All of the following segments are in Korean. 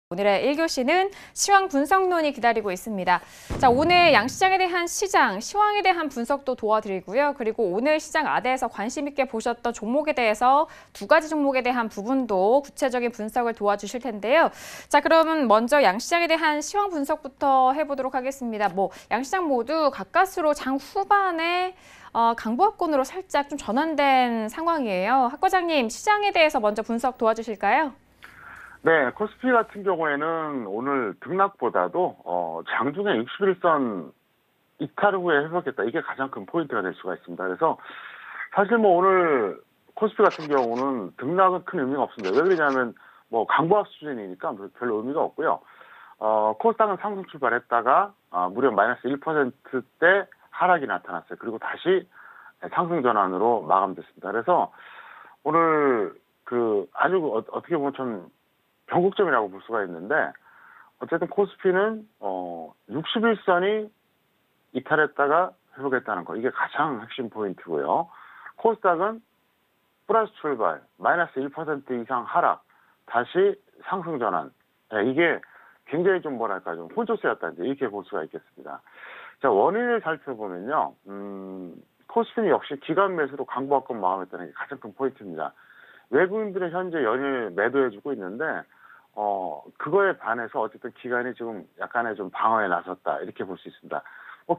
오늘의 1교시는 시황 분석론이 기다리고 있습니다. 자, 오늘 양시장에 대한 시황에 대한 분석도 도와드리고요. 그리고 오늘 시장 아대에서 관심 있게 보셨던 종목에 대해서 두 가지 종목에 대한 부분도 구체적인 분석을 도와주실 텐데요. 자, 그러면 먼저 양시장에 대한 시황 분석부터 해보도록 하겠습니다. 양시장 모두 가까스로 장 후반에 강보합권으로 살짝 좀 전환된 상황이에요. 학 과장님, 시장에 대해서 먼저 분석 도와주실까요? 네, 코스피 같은 경우에는 오늘 등락보다도 장중에 61선 이탈 후에 회복했다. 이게 가장 큰 포인트가 될 수가 있습니다. 그래서 사실 오늘 코스피 같은 경우는 등락은 큰 의미가 없습니다. 왜 그러냐면 강보합 수준이니까 별로 의미가 없고요. 코스닥은 상승 출발했다가 무려 마이너스 1%대 하락이 나타났어요. 그리고 다시 상승 전환으로 마감됐습니다. 그래서 오늘 아주 어떻게 보면 좀 변곡점이라고 볼 수가 있는데, 어쨌든 코스피는 61선이 이탈했다가 회복했다는 거, 이게 가장 핵심 포인트고요. 코스닥은 플러스 출발, 마이너스 1% 이상 하락, 다시 상승 전환. 이게 굉장히 좀 혼조세였다, 이렇게 볼 수가 있겠습니다. 자, 원인을 살펴보면요, 코스피는 역시 기관 매수로 강보합권 마감했다는 게 가장 큰 포인트입니다. 외국인들은 현재 연일 매도해주고 있는데, 그거에 반해서 어쨌든 기관이 지금 약간의 좀 방어에 나섰다, 이렇게 볼 수 있습니다.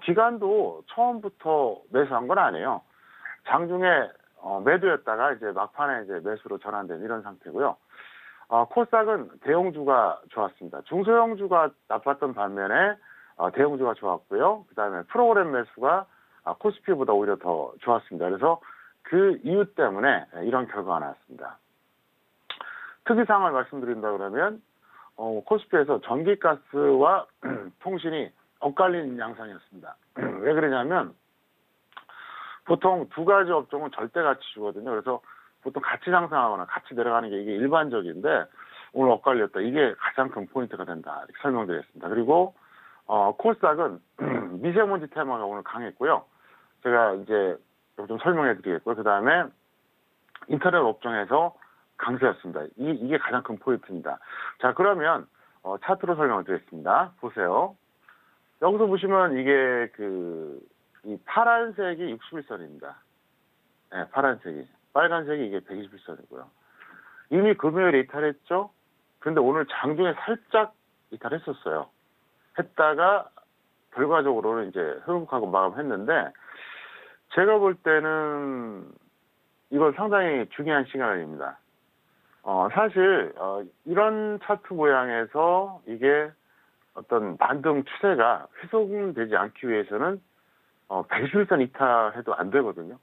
기관도 처음부터 매수한 건 아니에요. 장중에 매도였다가 이제 막판에 이제 매수로 전환된 이런 상태고요. 코스닥은 대형주가 좋았습니다. 중소형주가 나빴던 반면에 대형주가 좋았고요. 그 다음에 프로그램 매수가 코스피보다 오히려 더 좋았습니다. 그래서 그 이유 때문에 이런 결과가 나왔습니다. 특이사항을 말씀드린다 그러면 코스피에서 전기가스와 통신이 엇갈린 양상이었습니다. 왜 그러냐면 보통 두 가지 업종은 절대 가치주거든요. 그래서 보통 같이 상승하거나 같이 내려가는 게 이게 일반적인데 오늘 엇갈렸다. 이게 가장 큰 포인트가 된다. 이렇게 설명드리겠습니다. 그리고 코스닥은 미세먼지 테마가 오늘 강했고요. 제가 이제 좀 설명해 드리겠고요. 그 다음에 인터넷 업종에서 강세였습니다. 이게 가장 큰 포인트입니다. 자, 그러면 차트로 설명을 드리겠습니다. 보세요. 여기서 보시면 이게 이 파란색이 61선입니다. 네, 파란색이. 빨간색이 이게 121선이고요. 이미 금요일에 이탈했죠? 근데 오늘 장중에 살짝 이탈했었어요. 했다가 결과적으로는 이제 회복하고 마감했는데, 제가 볼 때는 이건 상당히 중요한 시그널입니다. 사실 이런 차트 모양에서 이게 어떤 반등 추세가 훼손되지 않기 위해서는 121선 이탈해도 안 되거든요.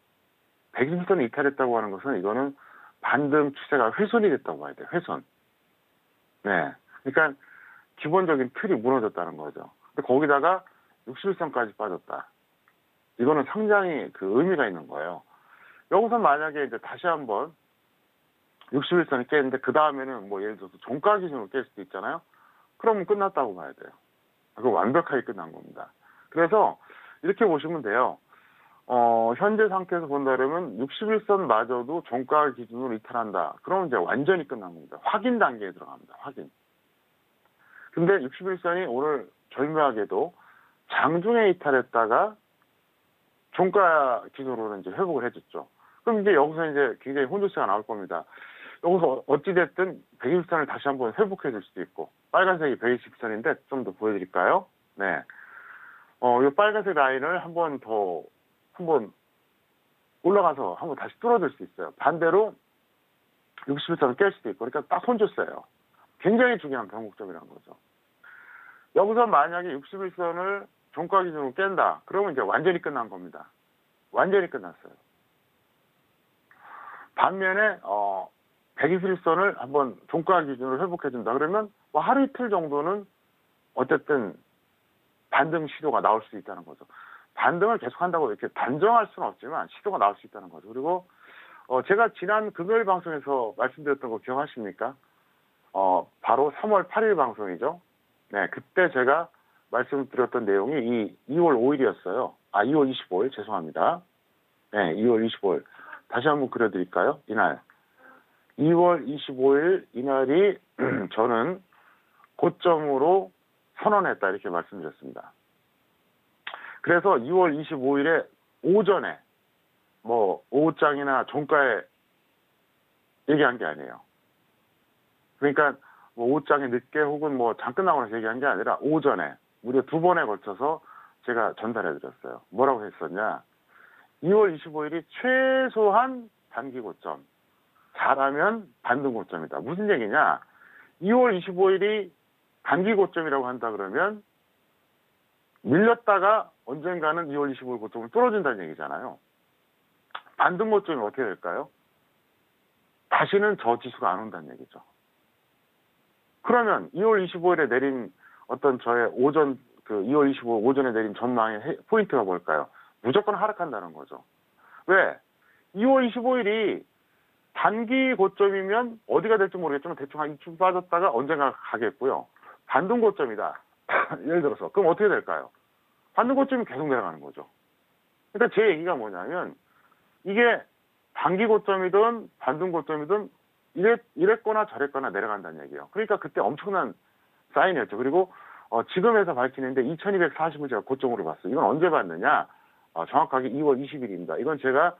121선 이탈했다고 하는 것은 이거는 반등 추세가 훼손이 됐다고 봐야 돼요. 훼손. 네. 그러니까 기본적인 틀이 무너졌다는 거죠. 근데 거기다가 61선까지 빠졌다. 이거는 상당히 의미가 있는 거예요. 여기서 만약에 이제 다시 한번 61선이 깨는데 그 다음에는 예를 들어서 종가 기준으로 깰 수도 있잖아요. 그러면 끝났다고 봐야 돼요. 그거 완벽하게 끝난 겁니다. 그래서 이렇게 보시면 돼요. 현재 상태에서 본다면 61선마저도 종가 기준으로 이탈한다. 그러면 이제 완전히 끝난 겁니다. 확인 단계에 들어갑니다. 확인. 근데 61선이 오늘 절묘하게도 장중에 이탈했다가 종가 기준으로는 이제 회복을 해줬죠. 그럼 이제 여기서 이제 굉장히 혼조세가 나올 겁니다. 여기서 어찌됐든 120선을 다시 한번 회복해 줄 수도 있고, 빨간색이 120선인데 좀 더 보여드릴까요? 네. 이 빨간색 라인을 한번 올라가서 한번 다시 뚫어줄 수 있어요. 반대로 61선을 깰 수도 있고, 그러니까 딱 혼조세예요. 굉장히 중요한 변곡점이라는 거죠. 여기서 만약에 61선을 종가 기준으로 깬다. 그러면 이제 완전히 끝난 겁니다. 완전히 끝났어요. 반면에 121선을 한번 종가 기준으로 회복해준다. 그러면 하루 이틀 정도는 어쨌든 반등 시도가 나올 수 있다는 거죠. 반등을 계속한다고 이렇게 단정할 수는 없지만 시도가 나올 수 있다는 거죠. 그리고 제가 지난 금요일 방송에서 말씀드렸던 거 기억하십니까? 바로 3월 8일 방송이죠. 네, 그때 제가 말씀드렸던 내용이 2월 5일이었어요. 2월 25일, 죄송합니다. 네, 2월 25일. 다시 한번 그려드릴까요? 이날. 2월 25일 이날이 저는 고점으로 선언했다 이렇게 말씀드렸습니다. 그래서 2월 25일에 오전에 뭐 오후장이나 종가에 얘기한 게 아니에요. 그러니까 뭐 오후장에 늦게 혹은 뭐 장 끝나고 나서 얘기한 게 아니라 오전에 무려 2번에 걸쳐서 제가 전달해 드렸어요. 뭐라고 했었냐? 2월 25일이 최소한 단기 고점, 잘하면 반등 고점이다. 무슨 얘기냐? 2월 25일이 단기 고점이라고 한다 그러면 밀렸다가 언젠가는 2월 25일 고점을 뚫어준다는 얘기잖아요. 반등 고점이 어떻게 될까요? 다시는 저 지수가 안 온다는 얘기죠. 그러면 2월 25일에 내린 어떤 저의 오전, 2월 25일 오전에 내린 전망의 포인트가 뭘까요? 무조건 하락한다는 거죠. 왜? 2월 25일이 단기 고점이면 어디가 될지 모르겠지만 대충 한 이쯤 빠졌다가 언젠가 가겠고요. 반등 고점이다. 예를 들어서. 그럼 어떻게 될까요? 반등 고점이 계속 내려가는 거죠. 그러니까 제 얘기가 뭐냐면 이게 단기 고점이든 반등 고점이든 이랬거나 저랬거나 내려간다는 얘기예요. 그러니까 그때 엄청난 사인이었죠. 그리고 지금에서 밝히는데 2240을 제가 고점으로 봤어요. 이건 언제 봤느냐? 정확하게 2월 20일입니다. 이건 제가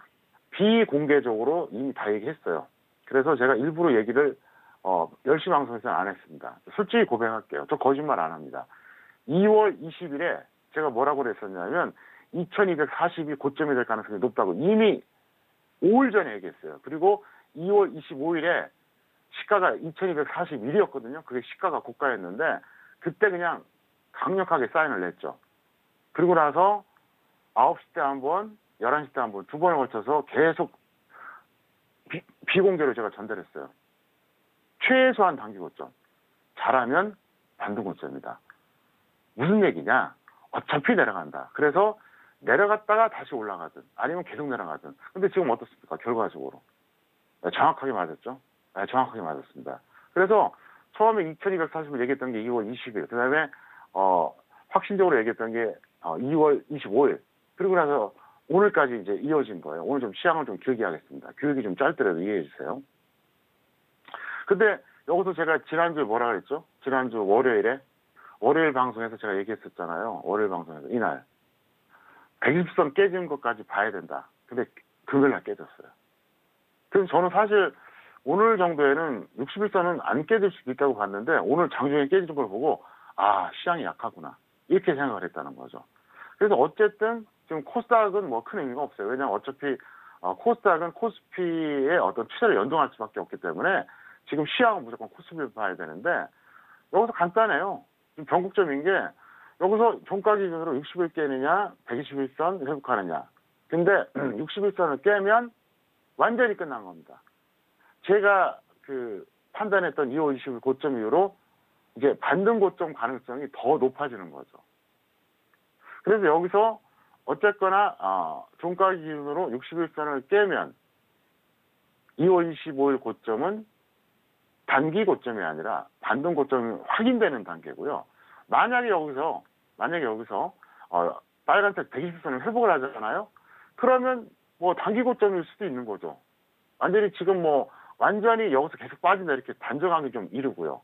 비공개적으로 이미 다 얘기했어요. 그래서 제가 일부러 얘기를 10시 방송에서는 안 했습니다. 솔직히 고백할게요. 저 거짓말 안 합니다. 2월 20일에 제가 뭐라고 그랬었냐면 2240이 고점이 될 가능성이 높다고 이미 5일 전에 얘기했어요. 그리고 2월 25일에 시가가 2241이었거든요. 그게 시가가 고가였는데 그때 그냥 강력하게 사인을 냈죠. 그리고 나서 9시 때 한 번, 11시 때 한 번, 2번에 걸쳐서 계속 비공개로 제가 전달했어요. 최소한 단기 고점. 잘하면 반등 고점이다. 무슨 얘기냐? 어차피 내려간다. 그래서 내려갔다가 다시 올라가든 아니면 계속 내려가든. 근데 지금 어떻습니까? 결과적으로. 정확하게 맞았죠? 네, 정확하게 맞았습니다. 그래서 처음에 2240을 얘기했던 게 2월 20일, 그 다음에 확신적으로 얘기했던 게 2월 25일, 그리고 나서 오늘까지 이제 이어진 거예요. 오늘 좀 시향을 좀 길게 하겠습니다. 교육이 좀 짧더라도 이해해 주세요. 근데 여기서 제가 지난주에 뭐라 그랬죠? 지난주 월요일 방송에서 제가 얘기했었잖아요. 월요일 방송에서 이날 120선 깨지는 것까지 봐야 된다. 근데 금요일날 깨졌어요. 그래서 저는 사실 오늘 정도에는 61선은 안 깨질 수도 있다고 봤는데 오늘 장중에 깨지는 걸 보고 시장이 약하구나 이렇게 생각을 했다는 거죠. 그래서 어쨌든 지금 코스닥은 뭐 큰 의미가 없어요. 왜냐하면 어차피 코스닥은 코스피의 어떤 추세를 연동할 수밖에 없기 때문에 지금 시황은 무조건 코스피를 봐야 되는데 여기서 간단해요. 지금 변곡점인 게 여기서 종가 기준으로 60일 깨느냐 121선 회복하느냐. 근데 61선을 깨면 완전히 끝난 겁니다. 제가 판단했던 2월 20일 고점 이후로 이제 반등 고점 가능성이 더 높아지는 거죠. 그래서 여기서 어쨌거나 종가 기준으로 61선을 깨면 2월 25일 고점은 단기 고점이 아니라 반등 고점이 확인되는 단계고요. 만약에 여기서 빨간색 120선을 회복을 하잖아요. 그러면 뭐 단기 고점일 수도 있는 거죠. 완전히 지금 뭐 완전히 여기서 계속 빠진다 이렇게 단정하기 좀 이르고요.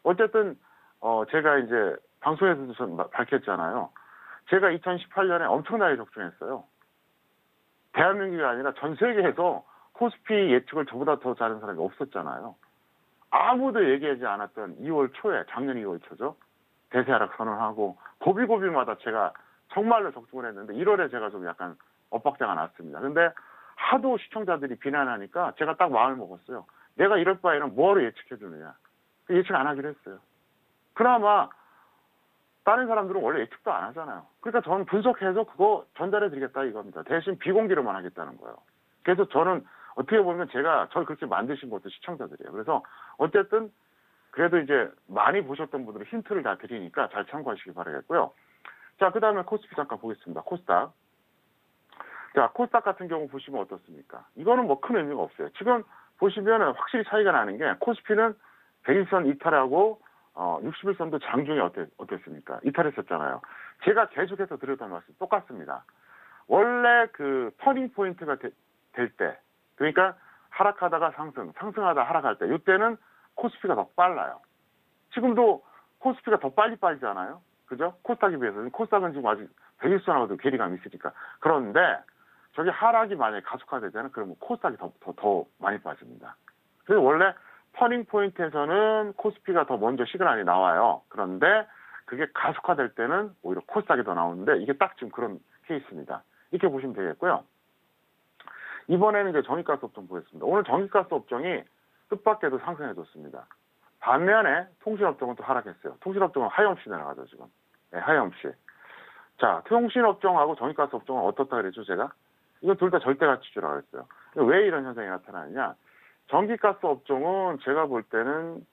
어쨌든 제가 이제 방송에서도 좀 밝혔잖아요. 제가 2018년에 엄청나게 적중했어요. 대한민국이 아니라 전 세계에서 코스피 예측을 저보다 더 잘하는 사람이 없었잖아요. 아무도 얘기하지 않았던 2월 초에, 작년 2월 초죠. 대세 하락 선언하고 고비고비마다 제가 정말로 적중을 했는데 1월에 제가 좀 약간 엇박자가 났습니다. 근데 하도 시청자들이 비난하니까 제가 딱 마음을 먹었어요. 내가 이럴 바에는 뭐로 예측해주느냐. 예측 안 하기로 했어요. 그나마 다른 사람들은 원래 예측도 안 하잖아요. 그러니까 저는 분석해서 그거 전달해드리겠다 이겁니다. 대신 비공개로만 하겠다는 거예요. 그래서 저는 어떻게 보면 저를 그렇게 만드신 것도 시청자들이에요. 그래서 어쨌든 그래도 이제 많이 보셨던 분들은 힌트를 다 드리니까 잘 참고하시기 바라겠고요. 자, 그 다음에 코스피 잠깐 보겠습니다. 코스닥. 자, 코스닥 같은 경우 보시면 어떻습니까? 이거는 뭐 큰 의미가 없어요. 지금 보시면 확실히 차이가 나는 게 코스피는 120선 이탈하고 61선도 장중에 어땠습니까? 이탈했었잖아요. 제가 계속해서 드렸던 말씀 똑같습니다. 원래 터닝 포인트가 될 때, 그러니까 하락하다가 상승하다 하락할 때, 이때는 코스피가 더 빨라요. 지금도 코스피가 더 빨리 빠지잖아요. 그죠? 코스닥에 비해서는. 코스닥은 지금 아직 120선하고도 괴리감이 있으니까. 그런데 저기 하락이 만약에 가속화되잖아요. 그러면 코스닥이 더 많이 빠집니다. 그래서 원래 터닝 포인트에서는 코스피가 더 먼저 시그널이 나와요. 그런데 그게 가속화될 때는 오히려 코스닥이 더 나오는데 이게 딱 지금 그런 케이스입니다. 이렇게 보시면 되겠고요. 이번에는 이제 전기가스 업종 보겠습니다. 오늘 전기가스 업종이 뜻밖에도 상승해줬습니다. 반면에 통신업종은 또 하락했어요. 통신업종은 하염없이 내려가죠, 지금. 네, 하염없이. 자, 통신업종하고 전기가스 업종은 어떻다 그랬죠, 제가? 이건 둘 다 절대가치주라고 했어요. 왜 이런 현상이 나타나느냐? 전기가스 업종은 제가 볼 때는,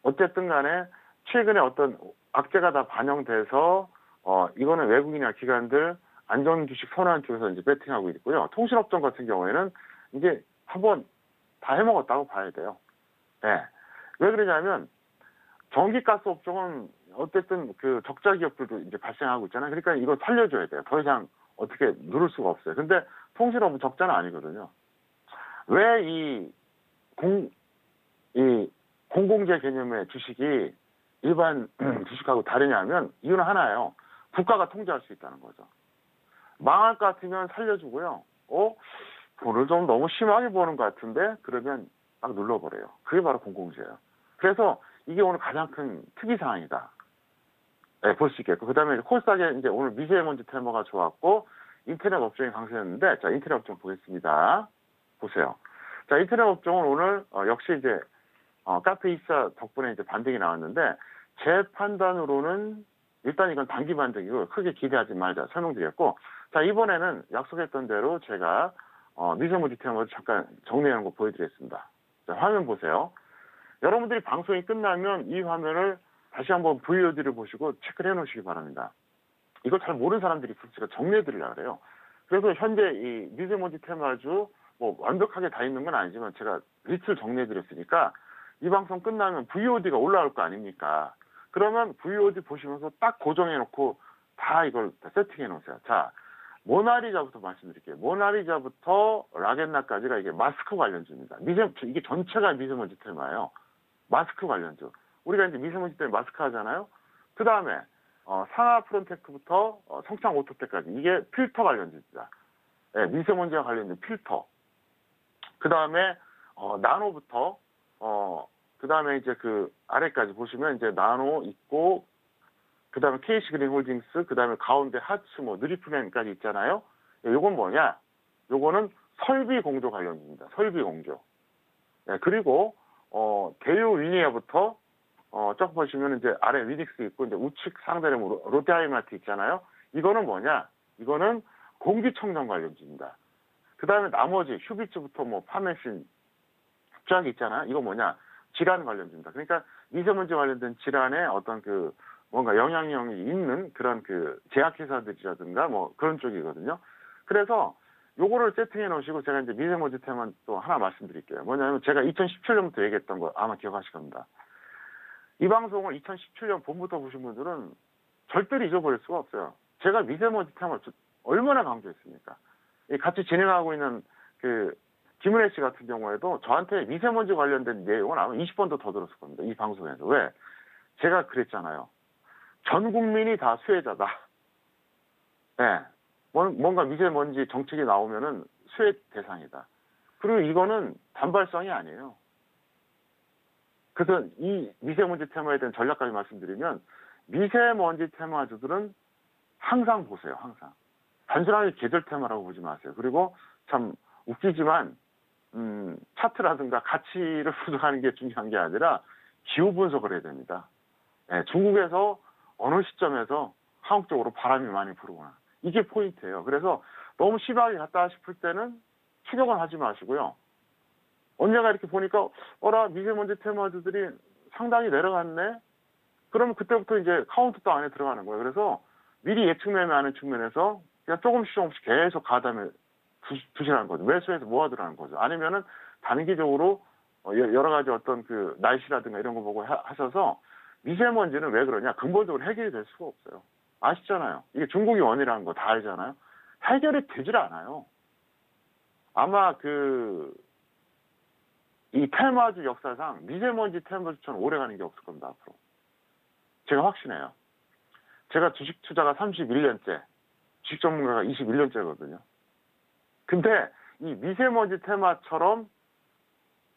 어쨌든 간에 최근에 어떤 악재가 다 반영돼서, 이거는 외국인이나 기관들 안전 주식 선호한 쪽에서 이제 배팅하고 있고요. 통신업종 같은 경우에는 이제 한번 다 해먹었다고 봐야 돼요. 네. 왜 그러냐면 전기가스 업종은 어쨌든 그 적자 기업들도 이제 발생하고 있잖아요. 그러니까 이거 살려줘야 돼요. 더 이상 어떻게 누를 수가 없어요. 근데 통신업은 적자는 아니거든요. 왜 이 공공재 개념의 주식이 일반 주식하고 다르냐면 이유는 하나예요. 국가가 통제할 수 있다는 거죠. 망할 것 같으면 살려주고요. 돈을 좀 너무 심하게 버는 것 같은데 그러면 막 눌러버려요. 그게 바로 공공재예요. 그래서 이게 오늘 가장 큰 특이사항이다. 네, 볼 수 있겠고. 그 다음에 코스닥에 이제 오늘 미세먼지 테마가 좋았고 인터넷 업종이 강세였는데 자, 인터넷 업종 보겠습니다. 보세요. 자, 인터넷 업종은 오늘 역시 이제 카페 입사 덕분에 이제 반등이 나왔는데 제 판단으로는 일단 이건 단기 반등이고 크게 기대하지 말자 설명드렸고 자, 이번에는 약속했던 대로 제가 미세먼지 테마를 잠깐 정리하는 거 보여드리겠습니다. 자, 화면 보세요. 여러분들이 방송이 끝나면 이 화면을 다시 한번 VOD를 보시고 체크를 해놓으시기 바랍니다. 이걸 잘 모르는 사람들이 있어서 제가 정리해드리려고 그래요. 그래서 현재 이 미세먼지 테마주 뭐 완벽하게 다 있는 건 아니지만 제가 리스트를 정리해드렸으니까 이 방송 끝나면 VOD가 올라올 거 아닙니까? 그러면 VOD 보시면서 딱 고정해놓고 다 이걸 다 세팅해놓으세요. 자, 모나리자부터 말씀드릴게요. 모나리자부터 라겐나까지가 이게 마스크 관련주입니다. 이게 전체가 미세먼지 테마예요. 마스크 관련주. 우리가 이제 미세먼지 때문에 마스크 하잖아요. 그 다음에 상하 프론테크부터 성창 오토테까지 이게 필터 관련주입니다. 네, 미세먼지와 관련된 필터. 그 다음에 나노부터 그 다음에 이제 그 아래까지 보시면 이제 나노 있고 그 다음에 KC 그린홀딩스 그 다음에 가운데 하츠 뭐 느리프맨까지 있잖아요. 요건 뭐냐? 요거는 설비 공조 관련주입니다. 설비 공조. 네, 그리고 대유 위니아부터 쭉 보시면 이제 아래 위닉스 있고 이제 우측 상단에 롯데하이마트 있잖아요. 이거는 뭐냐? 이거는 공기청정 관련주입니다. 그 다음에 나머지 휴비츠부터 뭐 파메신 쫙 있잖아요. 이거 뭐냐? 질환 관련주입니다. 그러니까 미세먼지 관련된 질환에 어떤 그 뭔가 영향력이 있는 그런 그 제약회사들이라든가 뭐 그런 쪽이거든요. 그래서 요거를 세팅해 놓으시고 제가 이제 미세먼지 테마 또 하나 말씀드릴게요. 뭐냐면 제가 2017년부터 얘기했던 거 아마 기억하실 겁니다. 이 방송을 2017년 봄부터 보신 분들은 절대로 잊어버릴 수가 없어요. 제가 미세먼지 테마를 얼마나 강조했습니까? 같이 진행하고 있는 그 김은혜 씨 같은 경우에도 저한테 미세먼지 관련된 내용은 아마 20번도 더 들었을 겁니다. 이 방송에서. 왜? 제가 그랬잖아요. 전 국민이 다 수혜자다. 네. 뭔가 미세먼지 정책이 나오면은 수혜 대상이다. 그리고 이거는 단발성이 아니에요. 그래서 이 미세먼지 테마에 대한 전략까지 말씀드리면 미세먼지 테마주들은 항상 보세요. 항상. 단순하게 계절 테마라고 보지 마세요. 그리고 참 웃기지만 차트라든가 가치를 분석하는 게 중요한 게 아니라 기후 분석을 해야 됩니다. 네, 중국에서 어느 시점에서 한국 쪽으로 바람이 많이 불어오나. 이게 포인트예요. 그래서 너무 심하게 갔다 싶을 때는 추격은 하지 마시고요. 언젠가 이렇게 보니까 미세먼지 테마주들이 상당히 내려갔네. 그러면 그때부터 이제 카운트도 안에 들어가는 거예요. 그래서 미리 예측 매매하는 측면에서 그냥 조금씩 계속 가담에 두시라는 거죠. 매수해서 모아두라는 거죠. 아니면은 단기적으로 여러 가지 어떤 그 날씨라든가 이런 거 보고 하셔서 미세먼지는 왜 그러냐? 근본적으로 해결이 될 수가 없어요. 아시잖아요. 이게 중국이 원인이라는 거 다 알잖아요. 해결이 되질 않아요. 아마 이 테마주 역사상 미세먼지 테마주처럼 오래 가는 게 없을 겁니다, 앞으로. 제가 확신해요. 제가 주식 투자가 31년째, 주식 전문가가 21년째거든요. 근데 이 미세먼지 테마처럼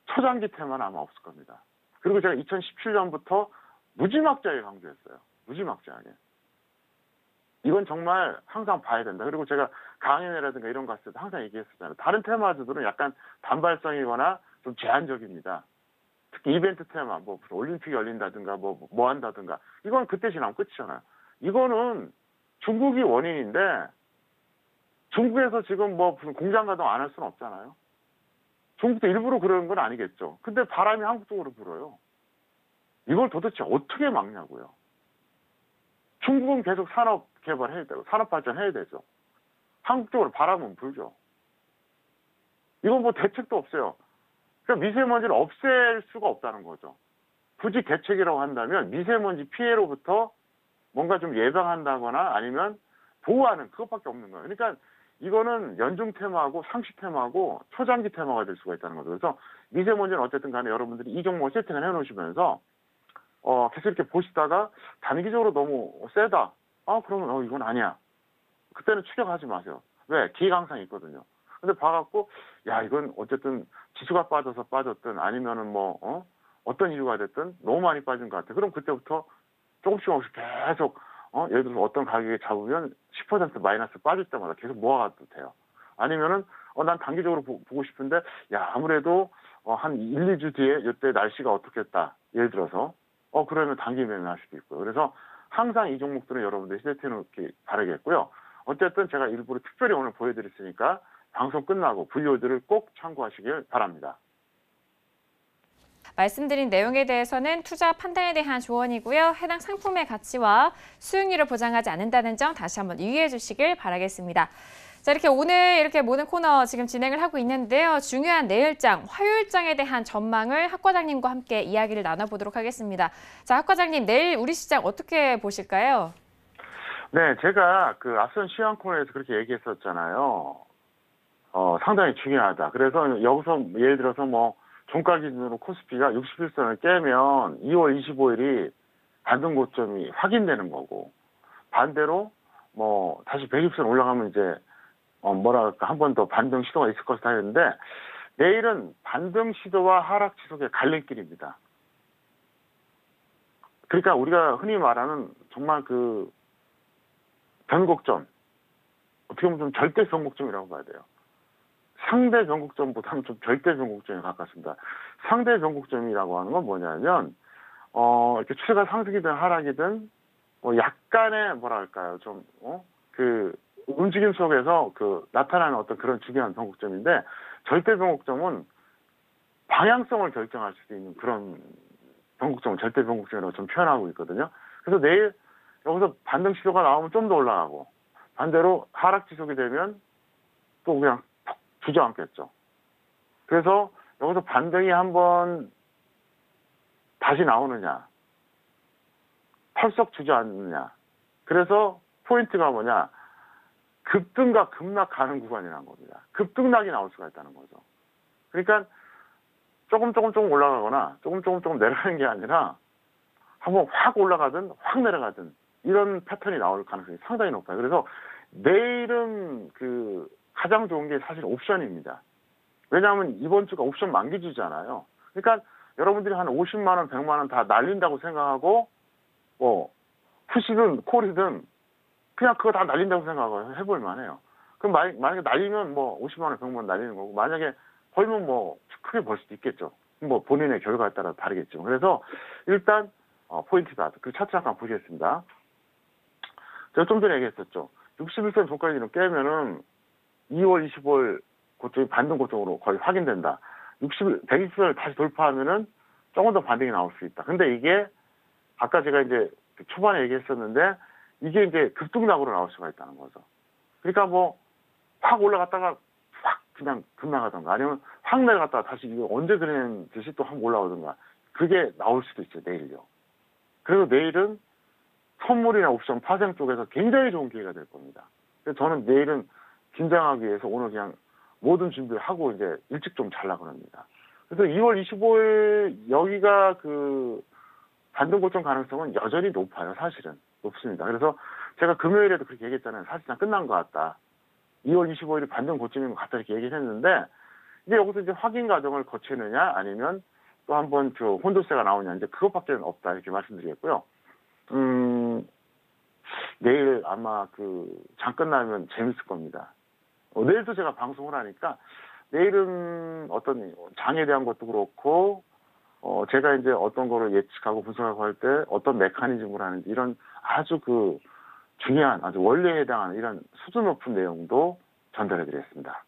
초장기 테마는 아마 없을 겁니다. 그리고 제가 2017년부터 무지막지하게 강조했어요. 무지막지하게. 이건 정말 항상 봐야 된다. 그리고 제가 강연회라든가 이런 거 갔을 때 항상 얘기했었잖아요. 다른 테마주들은 약간 단발성이거나 좀 제한적입니다. 특히 이벤트 테마, 뭐 올림픽이 열린다든가 뭐 한다든가 이건 그때 지나면 끝이잖아요. 이거는 중국이 원인인데 중국에서 지금 뭐 무슨 공장 가동 안 할 수는 없잖아요. 중국도 일부러 그러는 건 아니겠죠. 근데 바람이 한국 쪽으로 불어요. 이걸 도대체 어떻게 막냐고요. 중국은 계속 산업 개발해야 되고 산업 발전해야 되죠. 한국 쪽으로 바람은 불죠. 이건 뭐 대책도 없어요. 그러니까 미세먼지를 없앨 수가 없다는 거죠. 굳이 대책이라고 한다면 미세먼지 피해로부터 뭔가 좀 예방한다거나 아니면 보호하는 그것밖에 없는 거예요. 그러니까 이거는 연중 테마하고 상시 테마하고 초장기 테마가 될 수가 있다는 거죠. 그래서 미세먼지는 어쨌든 간에 여러분들이 이 종목 세팅을 해놓으시면서 계속 이렇게 보시다가 단기적으로 너무 세다. 그러면 이건 아니야. 그때는 추격하지 마세요. 왜? 기회가 항상 있거든요. 근데 봐갖고 야 이건 어쨌든 지수가 빠져서 빠졌든 아니면은 어떤 이유가 됐든 너무 많이 빠진 것 같아. 그럼 그때부터 조금씩 계속 예를 들어서 어떤 가격에 잡으면 10% 마이너스 빠질 때마다 계속 모아가도 돼요. 아니면은 난 단기적으로 보고 싶은데 야 아무래도 한 1, 2주 뒤에 이때 날씨가 어떻겠다. 예를 들어서 그러면 단기 매매할 수도 있고요. 그래서 항상 이 종목들은 여러분들이 세팅해 놓기 바라겠고요. 어쨌든 제가 일부러 특별히 오늘 보여드렸으니까 방송 끝나고 VOD를 꼭 참고하시길 바랍니다. 말씀드린 내용에 대해서는 투자 판단에 대한 조언이고요. 해당 상품의 가치와 수익률을 보장하지 않는다는 점 다시 한번 유의해 주시길 바라겠습니다. 자, 이렇게 오늘 이렇게 모든 코너 지금 진행을 하고 있는데요. 중요한 내일장, 화요일장에 대한 전망을 학 과장님과 함께 이야기를 나눠보도록 하겠습니다. 자, 학 과장님, 내일 우리 시장 어떻게 보실까요? 네, 제가 그 앞선 시황 코너에서 그렇게 얘기했었잖아요. 상당히 중요하다. 그래서 여기서 예를 들어서 종가 기준으로 코스피가 61선을 깨면 2월 25일이 반등 고점이 확인되는 거고, 반대로 다시 120선 올라가면 이제 한 번 더 반등 시도가 있을 것이다 했는데, 내일은 반등 시도와 하락 지속의 갈림길입니다. 그러니까 우리가 흔히 말하는 정말 그 변곡점, 어떻게 보면 좀 절대 변곡점이라고 봐야 돼요. 상대 변곡점보다는 좀 절대 변곡점에 가깝습니다. 상대 변곡점이라고 하는 건 뭐냐면 이렇게 추세가 상승이든 하락이든 약간의 뭐랄까요, 좀 그 움직임 속에서 그 나타나는 어떤 그런 중요한 변곡점인데, 절대 변곡점은 방향성을 결정할 수도 있는 그런 변곡점을 절대 변곡점이라고 좀 표현하고 있거든요. 그래서 내일 여기서 반등 시도가 나오면 좀 더 올라가고, 반대로 하락 지속이 되면 또 그냥 푹 주저앉겠죠. 그래서 여기서 반등이 한번 다시 나오느냐, 펄썩 주저앉느냐. 그래서 포인트가 뭐냐, 급등과 급락 가는 구간이라는 겁니다. 급등락이 나올 수가 있다는 거죠. 그러니까 조금 올라가거나 조금 내려가는 게 아니라 한번 확 올라가든 확 내려가든 이런 패턴이 나올 가능성이 상당히 높아요. 그래서 내일은 그 가장 좋은 게 사실 옵션입니다. 왜냐하면 이번 주가 옵션 만기주잖아요. 그러니까 여러분들이 한 50만 원, 100만 원 다 날린다고 생각하고 푸시든 콜이든 그냥 그거 다 날린다고 생각을 해볼 만해요. 그럼 만약에 날리면 50만 원, 100만 원 날리는 거고, 만약에 벌면 크게 벌 수도 있겠죠. 본인의 결과에 따라 다르겠죠. 그래서 일단 포인트다. 그 차트 잠깐 보시겠습니다. 제가 좀 전에 얘기했었죠. 61선 종가기준을 깨면은 2월 25일 고점이 반등 고점으로 거의 확인된다. 120선을 다시 돌파하면은 조금 더 반등이 나올 수 있다. 근데 이게 아까 제가 이제 초반에 얘기했었는데, 이게 이제 급등락으로 나올 수가 있다는 거죠. 그러니까 확 올라갔다가 확 그냥 급락하던가, 아니면 확 내려갔다가 다시 이거 언제 그랬는 듯이 또 한번 올라오던가, 그게 나올 수도 있어요, 내일요. 그래서 내일은 선물이나 옵션 파생 쪽에서 굉장히 좋은 기회가 될 겁니다. 그래서 저는 내일은 긴장하기 위해서 오늘 그냥 모든 준비를 하고 이제 일찍 좀 자려고 합니다. 그래서 2월 25일 여기가 그 반등 고점 가능성은 여전히 높아요. 사실은 높습니다. 그래서 제가 금요일에도 그렇게 얘기했잖아요. 사실상 끝난 것 같다. 2월 25일이 반등 고점인 것 같다 이렇게 얘기를 했는데 이제 여기서 이제 확인 과정을 거치느냐 아니면 또 한번 혼조세가 나오냐 이제 그것밖에 없다 이렇게 말씀드리겠고요. 내일 아마 장 끝나면 재밌을 겁니다. 내일도 제가 방송을 하니까 내일은 어떤 장에 대한 것도 그렇고 제가 이제 어떤 거를 예측하고 분석하고 할 때 어떤 메커니즘을 하는지 이런 아주 중요한 아주 원리에 해당하는 이런 수준 높은 내용도 전달해 드리겠습니다.